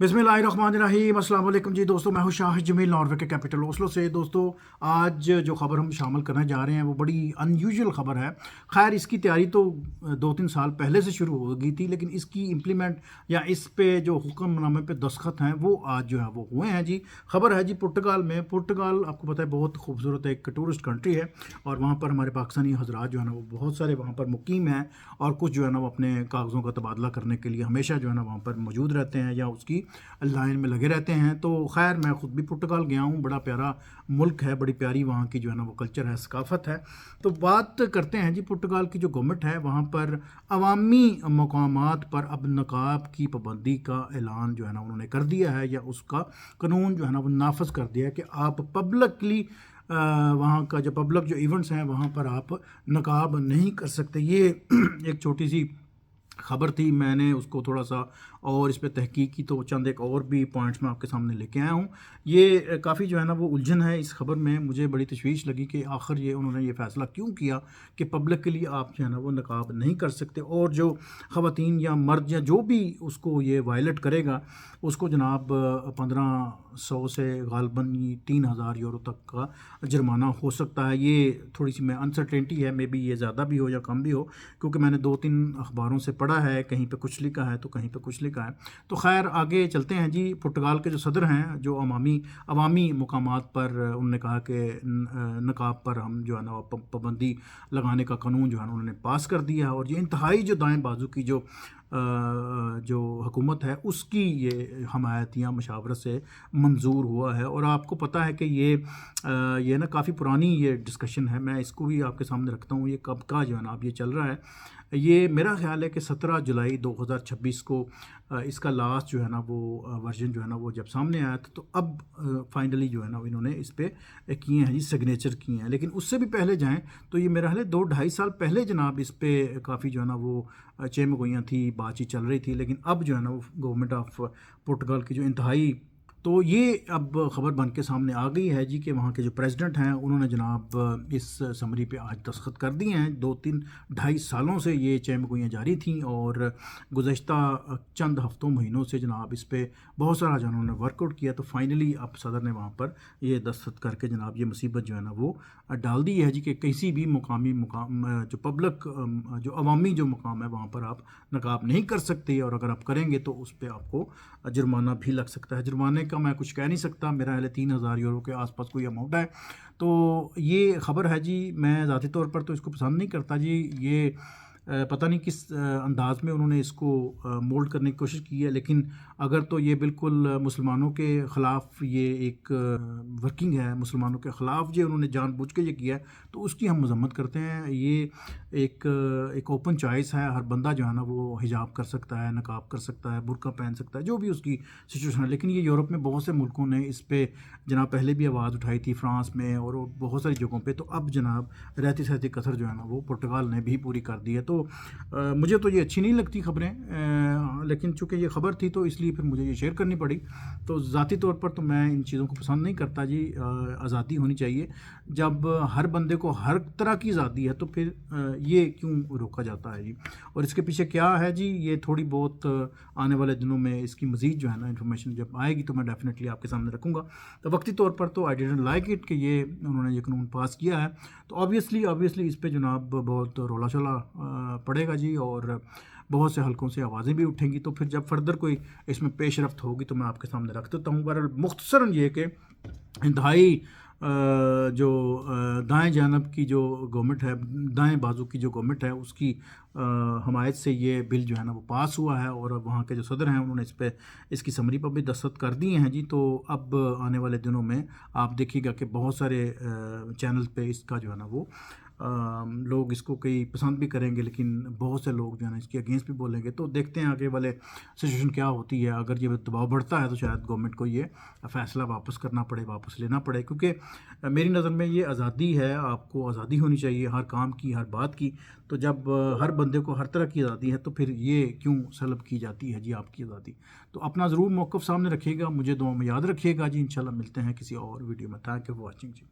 बिस्मिल्लाहिर्रहमानिर्रहीम। अस्सलाम वालेकुम जी दोस्तों, मैं हूं शाहिद जमील नॉर्वे के कैपिटल ओस्लो से। दोस्तों, आज जो ख़बर हम शामिल करने जा रहे हैं वो बड़ी अनयूजुअल ख़बर है। खैर, इसकी तैयारी तो 2-3 साल पहले से शुरू हो गई थी, लेकिन इसकी इम्प्लीमेंट या इस पे जो हुक्मनामे पे दस्तखत हैं वो आज जो है वो हुए हैं जी। ख़बर है जी पुर्तगाल में। पुर्तगाल आपको पता है बहुत खूबसूरत एक टूरिस्ट कंट्री है, और वहाँ पर हमारे पाकिस्तानी हजरात जो है ना वो बहुत सारे वहाँ पर मुकीम हैं, और कुछ जो है ना वो अपने कागज़ों का तबादला करने के लिए हमेशा जो है ना वहाँ पर मौजूद रहते हैं या उसकी लाइन में लगे रहते हैं। तो खैर, मैं ख़ुद भी पुर्तगाल गया हूँ। बड़ा प्यारा मुल्क है, बड़ी प्यारी वहाँ की जो है ना वो कल्चर है, सकाफ़त है। तो बात करते हैं जी पुर्तगाल की जो गवर्नमेंट है, वहाँ पर अवामी मकामात पर अब नकाब की पाबंदी का ऐलान जो है ना उन्होंने कर दिया है, या उसका कानून जो है ना वो नाफज कर दिया है कि आप पब्लिकली वहाँ का जो पब्लिक जो इवेंट्स हैं वहाँ पर आप नकाब नहीं कर सकते। ये एक छोटी सी ख़बर थी, मैंने उसको थोड़ा सा और इस पे तहकीक की तो चंद एक और भी पॉइंट्स मैं आपके सामने लेके आया हूँ। ये काफ़ी जो है ना वो उलझन है इस खबर में। मुझे बड़ी तशवीश लगी कि आखिर ये उन्होंने ये फ़ैसला क्यों किया कि पब्लिक के लिए आप जो है ना वो नकाब नहीं कर सकते, और जो ख़वातीन या मर्द या जो भी उसको ये वायलेट करेगा उसको जनाब 1500 से गालबन 3000 यूरो तक का जुर्माना हो सकता है। ये थोड़ी सी मैं अनसर्टेनिटी है, मे बी ये ज़्यादा भी हो या कम भी हो, क्योंकि मैंने 2-3 अखबारों से पढ़ा है, कहीं पे कुछ लिखा है तो कहीं पे कुछ लिखा है। तो खैर, आगे चलते हैं जी। पुर्तगाल के जो सदर हैं, जो अवामी मुकामात पर उन्होंने कहा कि नकाब पर हम जो है ना पाबंदी लगाने का कानून जो है ना उन्होंने पास कर दिया है, और ये इंतहाई जो दाएं बाजू की जो हुकूमत है उसकी ये हमायत या मशावरत से मंजूर हुआ है। और आपको पता है कि ये ना काफ़ी पुरानी ये डिस्कशन है, मैं इसको भी आपके सामने रखता हूँ। ये कब का जो है ना अब ये चल रहा है। ये मेरा ख्याल है कि 17 जुलाई 2026 को इसका लास्ट जो है ना वो वर्जन जो है ना वो जब सामने आया था, तो अब फाइनली जो है ना इन्होंने इस पे किए हैं जी, सिग्नेचर किए हैं। लेकिन उससे भी पहले जाएं तो ये मेरा ख्याल है 2-2.5 साल पहले जनाब इस पे काफ़ी जो है ना वो चेमगोइयाँ थी, बातचीत चल रही थी। लेकिन अब जो है ना वो गवर्नमेंट ऑफ पुर्तगाल की जो इंतहाई, तो ये अब ख़बर बन के सामने आ गई है जी कि वहाँ के जो प्रेसिडेंट हैं उन्होंने जनाब इस समरी पे आज दस्तखत कर दिए हैं। 2-3-2.5 सालों से ये चहमगोइयाँ जारी थीं, और गुज़श्ता चंद हफ्तों महीनों से जनाब इस पे बहुत सारा जो उन्होंने वर्कआउट किया। तो फाइनली अब सदर ने वहाँ पर ये दस्तखत करके जनाब ये मुसीबत जो है ना वो डाल दी है जी कि किसी भी मुकाम जो पब्लिक जो अवामी जो मुकाम है वहाँ पर आप नकाब नहीं कर सकते, और अगर आप करेंगे तो उस पर आपको जुर्माना भी लग सकता है। जुर्माने का मैं कुछ कह नहीं सकता, मेरा हाल 3000 यूरो के आसपास कोई अमाउंट है। तो ये ख़बर है जी। मैं ज़ाती तौर पर तो इसको पसंद नहीं करता जी। ये पता नहीं किस अंदाज़ में उन्होंने इसको मोल्ड करने की कोशिश की है, लेकिन अगर तो ये बिल्कुल मुसलमानों के ख़िलाफ़ ये एक वर्किंग है, मुसलमानों के ख़िलाफ़ जो उन्होंने जानबूझ के ये किया है, तो उसकी हम मज़म्मत करते हैं। ये एक ओपन चॉइस है, हर बंदा जो है ना वो हिजाब कर सकता है, नकाब कर सकता है, बुर्का पहन सकता है, जो भी उसकी सिचुएशन है। लेकिन ये यूरोप में बहुत से मुल्कों ने इस पे जनाब पहले भी आवाज़ उठाई थी, फ्रांस में और बहुत सारी जगहों पे। तो अब जनाब रहती सहती कसर जो है ना वो पुर्तगाल ने भी पूरी कर दी है। तो मुझे तो ये अच्छी नहीं लगती ख़बरें, लेकिन चूँकि ये ख़बर थी तो इसलिए फिर मुझे ये शेयर करनी पड़ी। तो ज़ाती तौर पर तो मैं इन चीज़ों को पसंद नहीं करता जी। आज़ादी होनी चाहिए। जब हर बंदे को हर तरह की आज़ादी है तो फिर ये क्यों रोका जाता है जी। और इसके पीछे क्या है जी, ये थोड़ी बहुत आने वाले दिनों में इसकी मज़ीद जो है ना इन्फॉर्मेशन जब आएगी तो मैं डेफिनेटली आपके सामने रखूँगा। तो वक्ती तौर पर तो आई डिडंट लाइक इट कि ये उन्होंने ये कानून पास किया है। तो ऑब्वियसली इस पे जनाब बहुत रोला शोला पड़ेगा जी, और बहुत से हलकों से आवाज़ें भी उठेंगी। तो फिर जब फर्दर कोई इसमें पेशरफ्त होगी तो मैं आपके सामने रख देता हूँ। बहरहाल मुख्तसरन ये कि इंतहाई जो दाएं जानब की जो गवर्नमेंट है, दाएं बाजू की जो गवर्नमेंट है उसकी हमायत से ये बिल जो है ना वो पास हुआ है, और अब वहाँ के जो सदर हैं उन्होंने इसकी समरी पर भी दस्तखत कर दिए हैं जी। तो अब आने वाले दिनों में आप देखिएगा कि बहुत सारे चैनल पे इसका जो है ना वो लोग इसको कई पसंद भी करेंगे, लेकिन बहुत से लोग जो है ना इसके अगेंस्ट भी बोलेंगे। तो देखते हैं आगे वाले सिचुएशन क्या होती है। अगर ये दबाव बढ़ता है तो शायद गवर्नमेंट को ये फ़ैसला वापस करना पड़े, वापस लेना पड़े, क्योंकि मेरी नज़र में ये आज़ादी है। आपको आज़ादी होनी चाहिए हर काम की, हर बात की। तो जब हर बंदे को हर तरह की आज़ादी है तो फिर ये क्यों सलब की जाती है जी आपकी आज़ादी। तो अपना ज़रूर मौक़िफ़ सामने रखिएगा, मुझे दुआ में याद रखिएगा जी। इंशाल्लाह मिलते हैं किसी और वीडियो में। Thank you for watching ji.